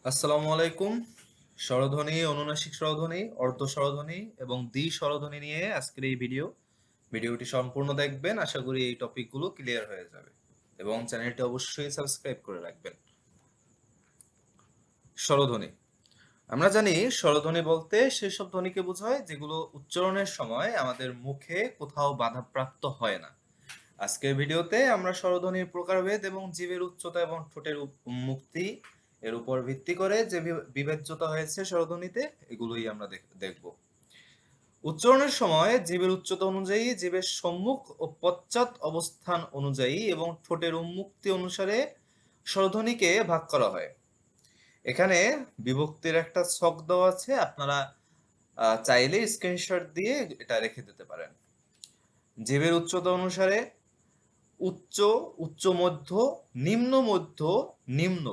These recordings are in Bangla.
আসসালামু আলাইকুম। স্বরধ্বনি, অনুনাসিক স্বরধ্বনি, অর্ধ স্বরধ্বনি এবং দ্বি স্বরধ্বনি নিয়ে আজকের এই ভিডিওটি সম্পূর্ণ দেখবেন। আশা করি এই টপিকগুলো ক্লিয়ার হয়ে যাবে এবং চ্যানেলটি অবশ্যই সাবস্ক্রাইব করে রাখবেন। স্বরধ্বনি, আমরা জানি স্বরধ্বনি বলতে সেসব ধ্বনিকে বোঝায় যেগুলো উচ্চারণের সময় আমাদের মুখে কোথাও বাধাপ্রাপ্ত হয় না। আজকের ভিডিওতে আমরা স্বরধ্বনির প্রকারভেদ এবং জীবের উচ্চতা এবং ঠোঁটের মুক্তি এর উপর ভিত্তি করে যে বিবেচ্যতা হয়েছে স্বরধ্বনিতে, এগুলোই আমরা দেখব। উচ্চারণের সময় জীবের উচ্চতা অনুযায়ী, জীবের সম্মুখ ও পশ্চাৎ অবস্থান অনুযায়ী এবং ঠোঁটের উন্মুক্তি অনুসারে স্বরধ্বনিকে ভাগ করা হয়। এখানে বিভক্তির একটা ছক দেওয়া আছে, আপনারা চাইলে স্ক্রিনশট দিয়ে এটা রেখে দিতে পারেন। জীবের উচ্চতা অনুসারে উচ্চ, উচ্চ মধ্য, নিম্ন মধ্য, নিম্ন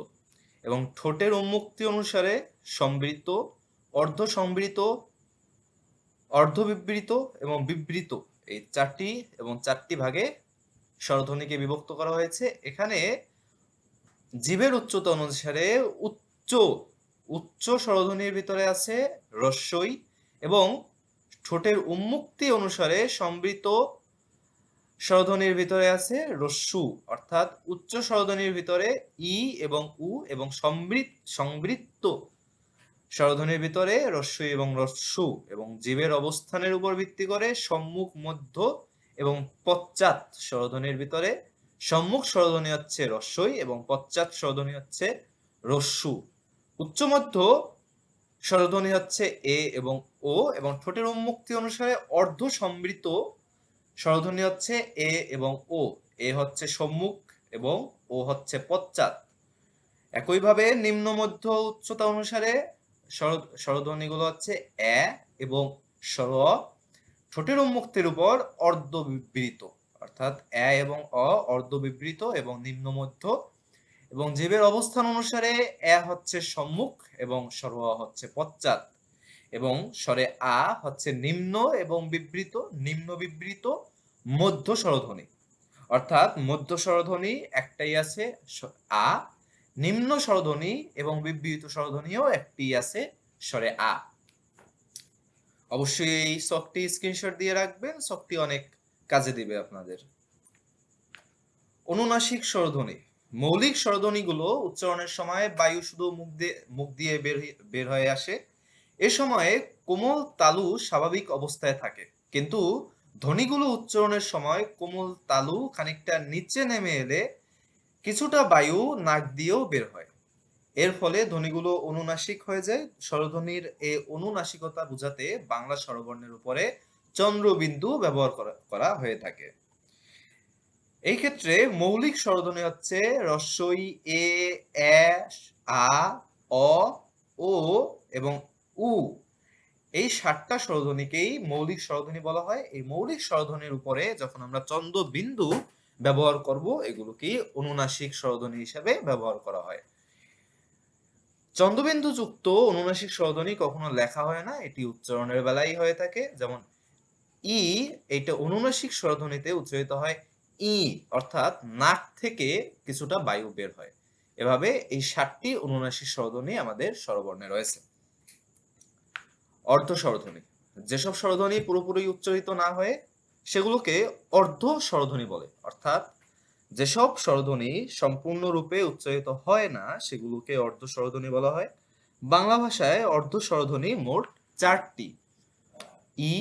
এবং ঠোঁটের উন্মুক্তি অনুসারে সম্বৃত, অর্ধ সম্বৃত, অর্ধবিবৃত এবং বিবৃত, এই চারটি ভাগে স্বরধ্বনিকে বিভক্ত করা হয়েছে। এখানে জীবের উচ্চতা অনুসারে উচ্চ উচ্চ স্বরধ্বনির ভিতরে আছে রস্যই এবং ঠোঁটের উন্মুক্তি অনুসারে সম্বৃত স্বরধ্বনির ভিতরে আছে রস্যু, অর্থাৎ উচ্চ স্বরধ্বনির ভিতরে ই এবং উ এবং সংবৃত্ত স্বরধ্বনির ভিতরে রস্যই এবং রস্যু এবং জীবের অবস্থানের উপর ভিত্তি করে সম্মুখ, মধ্য এবং পশ্চাৎ স্বরধ্বনির ভিতরে সম্মুখ স্বরধ্বনি হচ্ছে রস্যই এবং পশ্চাৎ স্বরধ্বনি হচ্ছে রস্যু। উচ্চ মধ্য স্বরধ্বনি হচ্ছে এ এবং ও এবং ঠোঁটের উন্মুক্তি অনুসারে অর্ধ সম্বৃত স্বরধ্বনি হচ্ছে এ এবং ও। এ হচ্ছে সম্মুখ এবং ও হচ্ছে পশ্চাৎ। একইভাবে নিম্ন মধ্য উচ্চতা অনুসারে স্বরধ্বনিগুলো হচ্ছে এ এবং স্বর। ঠোঁটের উন্মুক্তির উপর অর্ধ বিবৃত, অর্থাৎ এ এবং অ অর্ধ বিবৃত এবং নিম্ন মধ্য এবং জীবের অবস্থান অনুসারে এ হচ্ছে সম্মুখ এবং স্বর হচ্ছে পশ্চাৎ এবং স্বরে আ হচ্ছে নিম্ন এবং বিবৃত, নিম্ন বিবৃত, মধ্য স্বরধ্বনি। অর্থাৎ মধ্য স্বরধ্বনি একটাই আছে আ, নিম্ন স্বরধ্বনি এবং বিবৃত স্বরধ্বনিও একটি আছে স্বরে আ। অবশ্যই এই ছকটি স্ক্রিনশট দিয়ে রাখবেন, ছকটি অনেক কাজে দিবে আপনাদের। অনুনাসিক স্বরধ্বনি, মৌলিক স্বরধ্বনিগুলো উচ্চারণের সময় বায়ু শুধু মুখ দিয়ে বের হয়ে আসে। এ সময়ে কোমল তালু স্বাভাবিক অবস্থায় থাকে, কিন্তু ধ্বনিগুলো উচ্চারণের সময় কোমল তালু খানিকটা নিচে নেমে এলে কিছুটা বায়ু নাক দিয়েও বের হয়। এর ফলে ধ্বনিগুলো অনুনাসিক হয়ে যায়। স্বরধ্বনির এই অনুনাসিকতা বোঝাতে বাংলা স্বরবর্ণের উপরে চন্দ্রবিন্দু ব্যবহার করা হয়ে থাকে। এই ক্ষেত্রে মৌলিক স্বরধ্বনি হচ্ছে রস্বই, এ, এ, আ, অ, ও এবং উ। এই ৭টা স্বরধ্বনিকেই মৌলিক স্বরধ্বনি বলা হয়। এই মৌলিক স্বরধ্বনির উপরে যখন আমরা চন্দ্রবিন্দু ব্যবহার করব, এগুলোকেই অনুনাসিক স্বরধ্বনি হিসেবে ব্যবহার করা হয়। চন্দ্রবিন্দু যুক্ত অনুনাসিক স্বরধ্বনি কখনো লেখা হয় না, এটি উচ্চারণের বেলায় হয়ে থাকে। যেমন ই, এইটা অনুনাসিক স্বরধ্বনিতে উচ্চারিত হয় ই, অর্থাৎ নাক থেকে কিছুটা বায়ু বের হয়। এভাবে এই ৭টি অনুনাসিক স্বরধ্বনি আমাদের স্বরবর্ণে রয়েছে। অর্ধ স্বরধ্বনি, যেসব স্বরধ্বনি পুরোপুরি উচ্চারিত না হয়ে সেগুলোকে অর্ধ স্বরধ্বনি বলে, অর্থাৎ যেসব স্বরধ্বনি সম্পূর্ণরূপে উচ্চারিত হয় না সেগুলোকে অর্ধ স্বরধ্বনি বলা হয়। বাংলা ভাষায় অর্ধ স্বরধ্বনি মোট ৪টি। ই,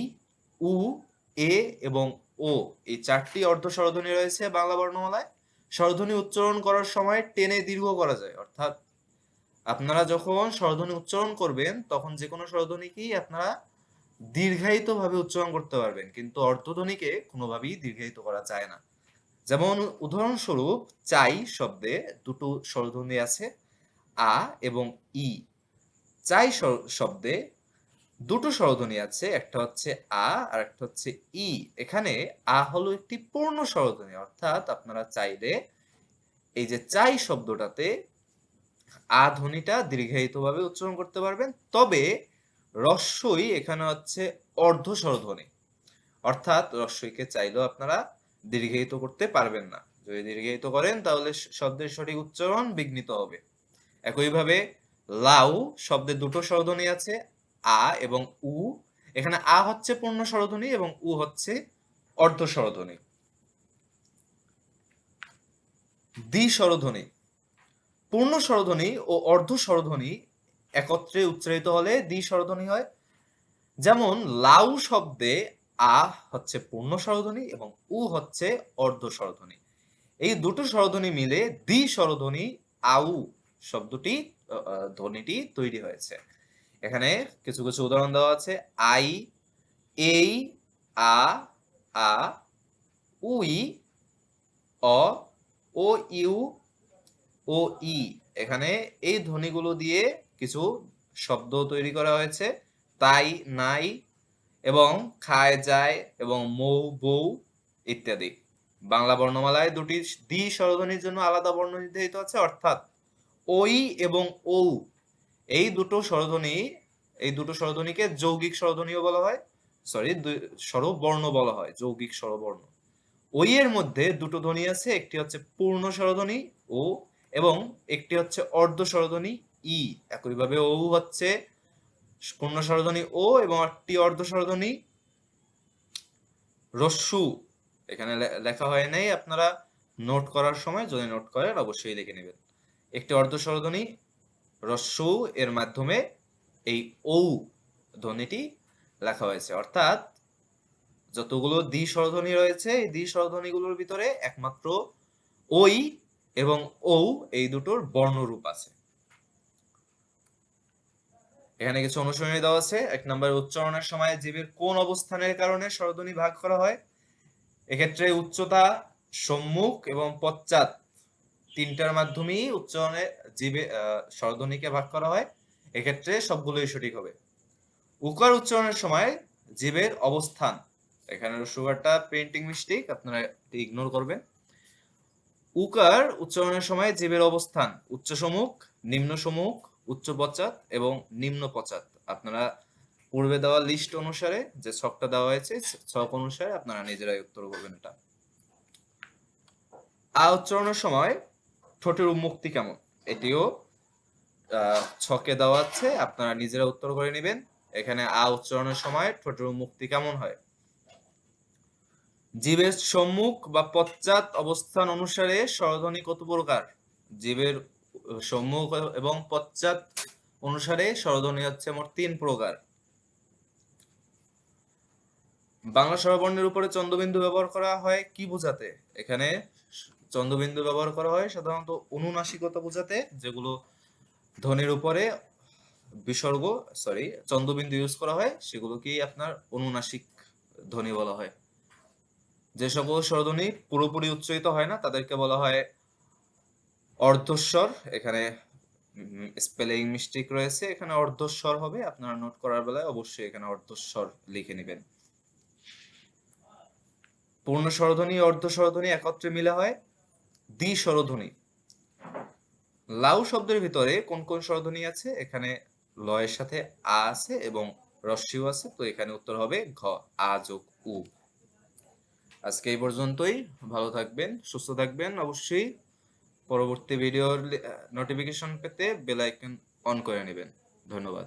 উ, এ এবং ও, এই ৪টি অর্ধ স্বরধ্বনি রয়েছে বাংলা বর্ণমালায়। স্বরধ্বনি উচ্চারণ করার সময় টেনে দীর্ঘ করা যায়, অর্থাৎ আপনারা যখন স্বরধ্বনি উচ্চারণ করবেন তখন যে কোনো স্বরধ্বনিকেই আপনারা দীর্ঘায়িত ভাবে উচ্চারণ করতে পারবেন, কিন্তু অর্ধধ্বনিকে কোনোভাবেই দীর্ঘায়িত করা যায় না। যেমন উদাহরণস্বরূপ চাই শব্দে দুটো স্বরধ্বনি আছে, আ এবং ই। চাই শব্দে দুটো স্বরধ্বনি আছে, একটা হচ্ছে আ আর একটা হচ্ছে ই। এখানে আ হলো একটি পূর্ণ স্বরধ্বনি, অর্থাৎ আপনারা চাইলে এই যে চাই শব্দটাতে আ ধ্বনিটা দীর্ঘায়িতভাবে উচ্চারণ করতে পারবেন। তবে রস্বই এখানে হচ্ছে অর্ধ স্বরধ্বনি, অর্থাৎ রস্বইকে চাইলেও আপনারা দীর্ঘায়িত করতে পারবেন না। যদি দীর্ঘায়িত করেন তাহলে শব্দের সঠিক উচ্চারণ বিঘ্নিত হবে। একইভাবে লাউ শব্দে দুটো স্বরধ্বনি আছে, আ এবং উ। এখানে আ হচ্ছে পূর্ণ স্বরধ্বনি এবং উ হচ্ছে অর্ধ স্বরধ্বনি। দ্বি স্বরধ্বনি। পূর্ণ স্বরধ্বনি ও অর্ধ স্বরধ্বনি একত্রে উচ্চারিত হলে দ্বি স্বরধ্বনি হয়। যেমন লাউ শব্দে আ হচ্ছে পূর্ণ স্বরধ্বনি এবং উ হচ্ছে অর্ধ স্বরধ্বনি। এই দুটো স্বরধ্বনি মিলে দ্বি স্বরধ্বনি আউ শব্দটি ধ্বনিটি তৈরি হয়েছে। এখানে কিছু কিছু উদাহরণ দেওয়া আছে। আই, এই, আ, আ, উই, অ, ও, ইউ, ও, ই। এখানে এই ধ্বনিগুলো দিয়ে কিছু শব্দ তৈরি করা হয়েছে। তাই, নাই এবং খায়, যায় এবং মৌ, বউ ইত্যাদি। বাংলা বর্ণমালায় দুটি দ্বি স্বরধ্বনির জন্য আলাদা বর্ণ নির্ধারিত আছে, অর্থাৎ ওই এবং ঔ এই দুটো স্বরধ্বনিকে যৌগিক স্বরধ্বনিও বলা হয়। সরি, স্বরবর্ণ বলা হয়, যৌগিক স্বরবর্ণ। ওই এর মধ্যে দুটো ধ্বনি আছে, একটি হচ্ছে পূর্ণ স্বরধ্বনি ও এবং একটি হচ্ছে অর্ধ স্বরধ্বনি ই। একইভাবে ও হচ্ছে পূর্ণ স্বরধ্বনি ও এবং একটি অর্ধ স্বরধ্বনি রস্যু। এখানে লেখা হয় নাই, আপনারা নোট করার সময় যদি নোট করেন অবশ্যই লিখে নেবেন। একটি অর্ধ স্বরধ্বনি রস্যু এর মাধ্যমে এই ঔ ধ্বনিটি লেখা হয়েছে। অর্থাৎ যতগুলো দ্বি স্বরধ্বনি রয়েছে এই দ্বি স্বরধ্বনিগুলোর ভিতরে একমাত্র ওই এবং ঔ এই দুটোর বর্ণরূপ আছে। এখানে কিছু অনুশীলনী দেওয়া আছে। 1 নম্বরে উচ্চারণের সময় জীবের কোন অবস্থানের কারণে স্বরধ্বনি ভাগ করা হয়। এক্ষেত্রে উচ্চতা, সম্মুখ এবং পশ্চাৎ তিনটার মাধ্যমেই উচ্চারণে জীবে স্বরধ্বনিকে ভাগ করা হয়। এক্ষেত্রে সবগুলোই সঠিক হবে। উকার উচ্চারণের সময় জীবের অবস্থান, এখানে সুগারটা প্রিন্টিং মিস্টেক, আপনারা ইগনোর করবেন। উকার উচ্চারণের সময় জীবের অবস্থান উচ্চ সম্মুখ, নিম্ন সম্মুখ, উচ্চ পশ্চাৎ এবং নিম্ন পশ্চাৎ। আপনারা পূর্বে দেওয়া লিস্ট অনুসারে যে ছকটা দেওয়া হয়েছে ছক অনুসারে আপনারা নিজেরাই উত্তর করবেন এটা। আ উচ্চারণের সময় ঠোঁটের উন্মুক্তি কেমন, এটিও ছকে দেওয়া আছে, আপনারা নিজেরা উত্তর করে নেবেন। এখানে আ উচ্চারণের সময় ঠোঁটের উন্মুক্তি কেমন হয়। জীবের সম্মুখ বা পশ্চাৎ অবস্থান অনুসারে স্বরধ্বনি কত প্রকার। জীবের সম্মুখ এবং পশ্চাৎ অনুসারে স্বরধ্বনি হচ্ছে মোট 3 প্রকার। বাংলা স্বরবর্ণের উপরে চন্দ্রবিন্দু ব্যবহার করা হয় কি বোঝাতে। এখানে চন্দ্রবিন্দু ব্যবহার করা হয় সাধারণত অনুনাসিকতা বোঝাতে, যেগুলো ধ্বনির উপরে চন্দ্রবিন্দু ইউজ করা হয় সেগুলোকেই আপনার অনুনাসিক ধ্বনি বলা হয়। যে সকল স্বরধ্বনি পুরোপুরি উচ্চারিত হয় না তাদেরকে বলা হয় অর্ধস্বর। এখানে স্পেলিং মিস্টেক রয়েছে, এখানে অর্ধস্বর হবে, আপনারা নোট করার বেলায় অবশ্যই এখানে অর্ধস্বর লিখে নেবেন। পূর্ণ স্বরধ্বনি অর্ধ স্বরধ্বনি একত্রে মিলে হয় দ্বি স্বরধ্বনি। লাউ শব্দের ভিতরে কোন কোন স্বরধ্বনি আছে। এখানে লয়ের সাথে আ আছে এবং রস্যিও আছে, তো এখানে উত্তর হবে ঘ, আ যোগ উ। আজকে এই পর্যন্তই। ভালো থাকবেন, সুস্থ থাকবেন। অবশ্যই পরবর্তী ভিডিওর নোটিফিকেশন পেতে বেল আইকন অন করে নেবেন। ধন্যবাদ।